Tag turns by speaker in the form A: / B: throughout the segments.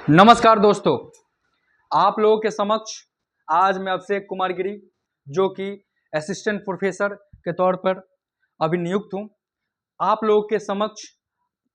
A: नमस्कार दोस्तों, आप लोगों के समक्ष आज मैं अभिषेक कुमार गिरी जो कि असिस्टेंट प्रोफेसर के तौर पर अभी नियुक्त हूं, आप लोगों के समक्ष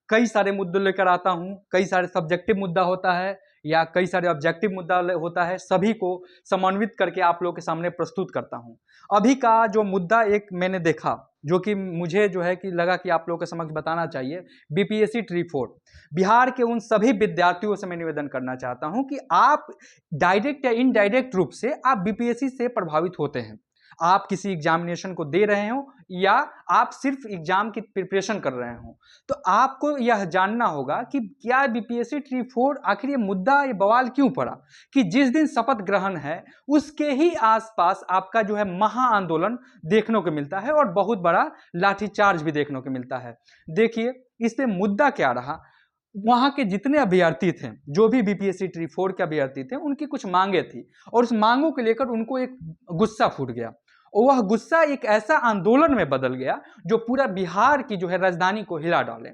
A: कई सारे मुद्दे लेकर आता हूं। कई सारे सब्जेक्टिव मुद्दा होता है या कई सारे ऑब्जेक्टिव मुद्दा होता है, सभी को समन्वित करके आप लोगों के सामने प्रस्तुत करता हूं। अभी का जो मुद्दा एक मैंने देखा जो कि मुझे जो है कि लगा कि आप लोगों के समक्ष बताना चाहिए, बीपीएससी ट्री 4 बिहार के उन सभी विद्यार्थियों से मैं निवेदन करना चाहता हूं कि आप डायरेक्ट या इनडायरेक्ट रूप से आप बीपीएससी से प्रभावित होते हैं। आप किसी एग्जामिनेशन को दे रहे हो या आप सिर्फ एग्जाम की प्रिपरेशन कर रहे हो, तो आपको यह जानना होगा कि क्या बीपीएससी ट्री 4 आखिर ये मुद्दा, ये बवाल क्यों पड़ा कि जिस दिन शपथ ग्रहण है उसके ही आसपास आपका जो है महा आंदोलन देखने को मिलता है और बहुत बड़ा लाठीचार्ज भी देखने को मिलता है। देखिए इसमें मुद्दा क्या रहा। वहां के जितने अभ्यर्थी थे, जो भी बीपीएससी ट्री 4 के अभ्यर्थी थे, उनकी कुछ मांगे थी और उस मांगों को लेकर उनको एक गुस्सा फूट गया और वह गुस्सा एक ऐसा आंदोलन में बदल गया जो पूरा बिहार की जो है राजधानी को हिला डाले।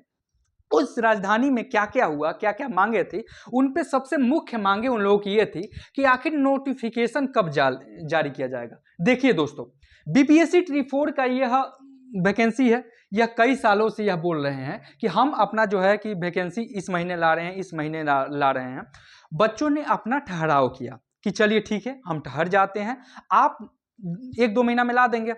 A: उस राजधानी में क्या क्या हुआ, क्या क्या मांगे थी, उन पे सबसे मुख्य मांगे उन लोगों की ये थी कि आखिर नोटिफिकेशन कब जारी किया जाएगा। देखिए दोस्तों, बीपीएससी ट्री 4 का यह वैकेंसी है, यह कई सालों से यह बोल रहे हैं कि हम अपना जो है कि वैकेंसी इस महीने ला रहे हैं, इस महीने ला रहे हैं। बच्चों ने अपना ठहराव किया कि चलिए ठीक है, हम ठहर जाते हैं, आप 1-2 महीना में ला देंगे।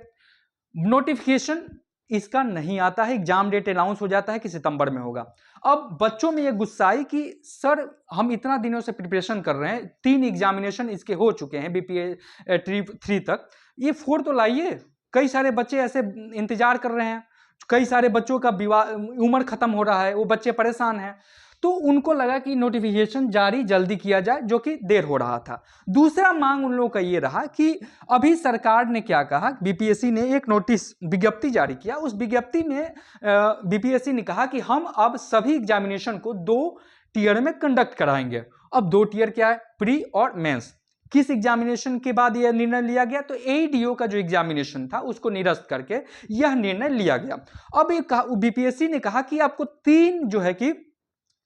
A: नोटिफिकेशन इसका नहीं आता है, एग्जाम डेट अनाउंस हो जाता है कि सितंबर में होगा। अब बच्चों में यह गुस्सा आई कि सर हम इतना दिनों से प्रिपरेशन कर रहे हैं, 3 एग्जामिनेशन इसके हो चुके हैं बीपीए ट्री 3 तक, ये 4 तो लाइए। कई सारे बच्चे ऐसे इंतजार कर रहे हैं, कई सारे बच्चों का उम्र खत्म हो रहा है, वो बच्चे परेशान हैं। तो उनको लगा कि नोटिफिकेशन जारी जल्दी किया जाए, जो कि देर हो रहा था। दूसरा मांग उन लोगों का ये रहा कि अभी सरकार ने क्या कहा, बीपीएससी ने एक नोटिस विज्ञप्ति जारी किया। उस विज्ञप्ति में बीपीएससी ने कहा कि हम अब सभी एग्जामिनेशन को 2 टीयर में कंडक्ट कराएंगे। अब 2 टीयर क्या है, प्री और मेंस। किस एग्जामिनेशन के बाद यह निर्णय लिया गया, तो एईडीओ का जो एग्जामिनेशन था उसको निरस्त करके यह निर्णय लिया गया। अब एक बीपीएससी ने कहा कि आपको 3 जो है कि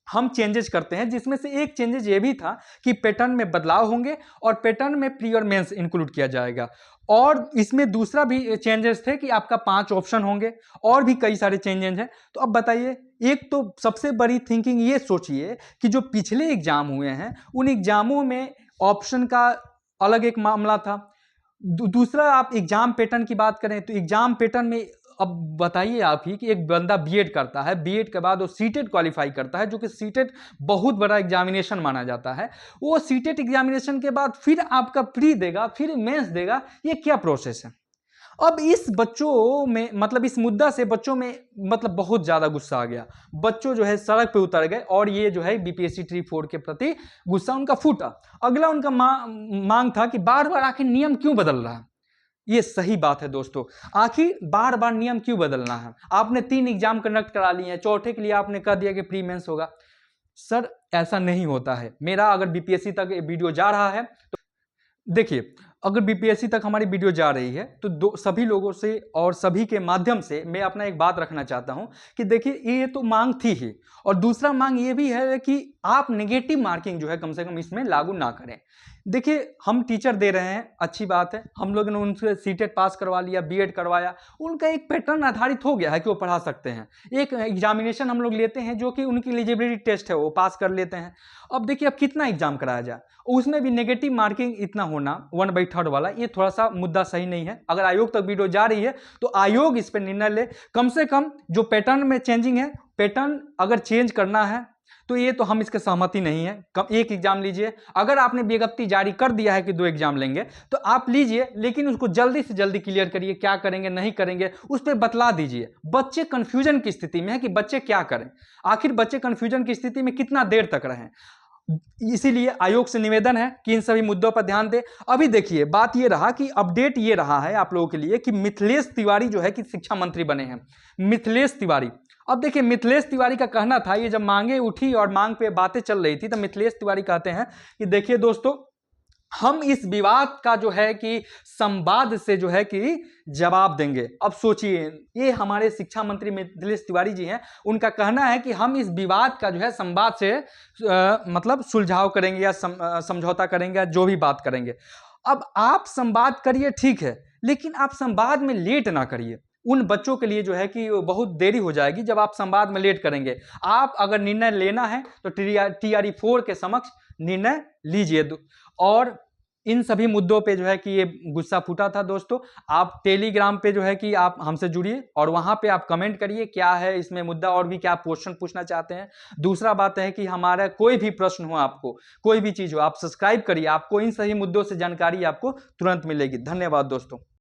A: हम चेंजेस करते हैं, जिसमें से एक चेंजेस ये भी था कि पैटर्न में बदलाव होंगे और पैटर्न में प्री और मेंस इंक्लूड किया जाएगा। और इसमें दूसरा भी चेंजेस थे कि आपका 5 ऑप्शन होंगे और भी कई सारे चेंजेस हैं। तो अब बताइए, एक तो सबसे बड़ी थिंकिंग ये सोचिए कि जो पिछले एग्जाम हुए हैं उन एग्जामों में ऑप्शन का अलग एक मामला था। दूसरा आप एग्जाम पैटर्न की बात करें तो एग्जाम पैटर्न में अब बताइए आप ही कि एक बंदा बीएड करता है, बीएड के बाद वो सीटेट क्वालिफाई करता है, जो कि सीटेट बहुत बड़ा एग्जामिनेशन माना जाता है। वो सीटेट एग्जामिनेशन के बाद फिर आपका प्री देगा, फिर मेंस देगा, ये क्या प्रोसेस है। अब इस बच्चों में मतलब इस मुद्दा से बच्चों में मतलब बहुत ज्यादा गुस्सा आ गया। बच्चों जो है सड़क पे उतर गए और ये जो है बीपीएससी ट्री 4 के प्रति गुस्सा उनका फूटा। अगला उनका मांग था कि बार बार आखिर नियम क्यों बदल रहा है। ये सही बात है दोस्तों, आखिर बार बार नियम क्यों बदलना है। आपने 3 एग्जाम कंडक्ट करा लिए हैं, चौथे के लिए आपने कह दिया कि प्री मेंस होगा। सर ऐसा नहीं होता है। मेरा अगर बीपीएससी तक वीडियो जा रहा है तो देखिए, अगर बीपीएससी तक हमारी वीडियो जा रही है तो सभी लोगों से और सभी के माध्यम से मैं अपना एक बात रखना चाहता हूं कि देखिए ये तो मांग थी ही, और दूसरा मांग ये भी है कि आप नेगेटिव मार्किंग जो है कम से कम इसमें लागू ना करें। देखिए हम टीचर दे रहे हैं, अच्छी बात है, हम लोगों ने उनसे सीटेट पास करवा लिया, बीएड करवाया, उनका एक पैटर्न आधारित हो गया है कि वो पढ़ा सकते हैं। एक एग्जामिनेशन हम लोग लेते हैं जो कि उनकी एलिजिबिलिटी टेस्ट है, वो पास कर लेते हैं। अब देखिए अब कितना एग्जाम कराया जाए, उसमें भी नेगेटिव मार्किंग इतना होना 1/3 वाला, ये थोड़ा सा मुद्दा सही नहीं है। अगर आयोग तक वीडियो जा रही है तो आयोग इस पर निर्णय ले। कम से कम जो पैटर्न में चेंजिंग है, पैटर्न अगर चेंज करना है तो ये तो हम इसके सहमति नहीं है। एक एग्जाम लीजिए, अगर आपने विज्ञप्ति जारी कर दिया है कि 2 एग्जाम लेंगे तो आप लीजिए, लेकिन उसको जल्दी से जल्दी क्लियर करिए, क्या करेंगे नहीं करेंगे उस पर बतला दीजिए। बच्चे कंफ्यूजन की स्थिति में है कि बच्चे क्या करें, आखिर बच्चे कंफ्यूजन की स्थिति में कितना देर तक रहें। इसीलिए आयोग से निवेदन है कि इन सभी मुद्दों पर ध्यान दें। अभी देखिए बात ये रहा कि अपडेट ये रहा है आप लोगों के लिए कि मिथिलेश तिवारी जो है कि शिक्षा मंत्री बने हैं, मिथिलेश तिवारी। अब देखिए मिथिलेश तिवारी का कहना था, ये जब मांगे उठी और मांग पे बातें चल रही थी तो मिथिलेश तिवारी कहते हैं कि देखिए दोस्तों, हम इस विवाद का जो है कि संवाद से जो है कि जवाब देंगे। अब सोचिए, ये हमारे शिक्षा मंत्री मिथिलेश तिवारी जी हैं, उनका कहना है कि हम इस विवाद का जो है संवाद से मतलब सुलझाव करेंगे या समझौता करेंगे या जो भी बात करेंगे। अब आप संवाद करिए, ठीक है, लेकिन आप संवाद में लेट ना करिए। उन बच्चों के लिए जो है कि बहुत देरी हो जाएगी जब आप संवाद में लेट करेंगे। आप अगर निर्णय लेना है तो TRE 4 के समक्ष निर्णय लीजिए। और इन सभी मुद्दों पे जो है कि ये गुस्सा फूटा था दोस्तों। आप टेलीग्राम पे जो है कि आप हमसे जुड़िए और वहां पे आप कमेंट करिए क्या है इसमें मुद्दा और भी क्या क्वेश्चन पूछना चाहते हैं। दूसरा बात है कि हमारा कोई भी प्रश्न हो, आपको कोई भी चीज हो, आप सब्सक्राइब करिए, आपको इन सभी मुद्दों से जानकारी आपको तुरंत मिलेगी। धन्यवाद दोस्तों।